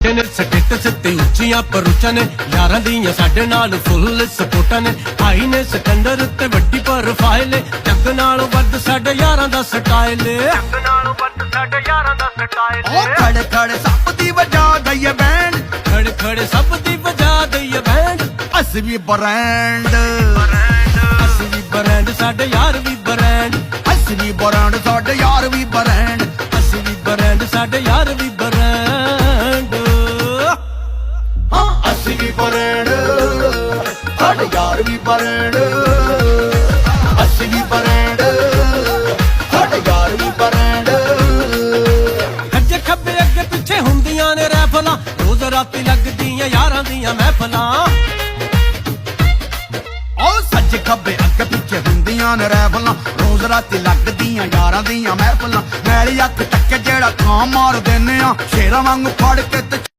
ਨੇ ਸਟੇਟਸ ਤੇ ਉੱਚੀਆਂ ਪਰੁਚਾਂ ਨੇ ਯਾਰਾਂ ਦੀਆਂ ਸਾਡੇ ਨਾਲ ਫੁੱਲ ਸਪੋਰਟਾਂ ਨੇ ਆਈ ਨੇ ਸਿਕੰਦਰ ਤੇ ਵੱਡੀ ਪ੍ਰੋਫਾਈਲ ਜੱਗ ਨਾਲੋਂ ਵੱਧ ਸਾਡੇ ਯਾਰਾਂ ਦਾ ਸਟਾਈਲ ਜੱਗ ਨਾਲੋਂ ਵੱਧ ਸਾਡੇ ਯਾਰਾਂ ਦਾ ਸਟਾਈਲ ਓ ਖੜੇ ਖੜੇ ਸੱਪ ਦੀ ਵਜਾ ਦਈਏ ਬੈਂਡ ਖੜੇ ਖੜੇ ਸਭ ਦੀ ਵਜਾ ਦਈਏ ਬੈਂਡ ਅਸੀਂ ਵੀ ਬ੍ਰਾਂਡ ਅਸੀਂ ਵੀ ਬ੍ਰਾਂਡ ਸਾਡੇ ਯਾਰ ਵੀ ਬ੍ਰਾਂਡ ਅਸੀਂ ਵੀ ਬ੍ਰਾਂਡ ਸਾਡੇ ਯਾਰ ਵੀ ਬ੍ਰਾਂਡ ਅਸੀਂ ਵੀ ਬ੍ਰਾਂਡ ਸਾਡੇ ਯਾਰ ਵੀ ਬ੍ਰਾਂਡ ਹਾਂ ਅਸੀਂ ਵੀ ਬ੍ਰਾਂਡ ਸਾਡੇ ਯਾਰ ਵੀ ਬ੍ਰਾਂਡ ਅਸੀਂ ਵੀ ਬ੍ਰਾਂਡ ਸਾਡੇ ਯਾਰ ਵੀ ਬ੍ਰਾਂਡ ਅੱਗੇ ਖੱਬੇ ਅੱਗੇ ਪਿੱਛੇ ਹੁੰਦੀਆਂ ਨੇ ਰੈਫਲਾਂ ਰੋਜ਼ ਰਾਤੀ ਲੱਗਦੀਆਂ ਯਾਰਾਂ ਦੀਆਂ ਮਹਿਫਲਾਂ ਓ ਸੱਜੇ ਖੱਬੇ ਅੱਗੇ ਪਿੱਛੇ ਹੁੰਦੀਆਂ ਨੇ ਰੈਫਲਾਂ ਰੋਜ਼ ਰਾਤੀ ਲੱਗਦੀਆਂ ਯਾਰਾਂ ਦੀਆਂ ਮਹਿਫਲਾਂ ਮੈਲੀ ਅੱਖ ਟੱਕੇ ਜਿਹੜਾ ਕਾਂ ਮਾਰ ਦਿੰਨੇ ਆ ਸ਼ੇਰਾਂ ਵਾਂਗ ਫੜ ਕੇ ਤੇ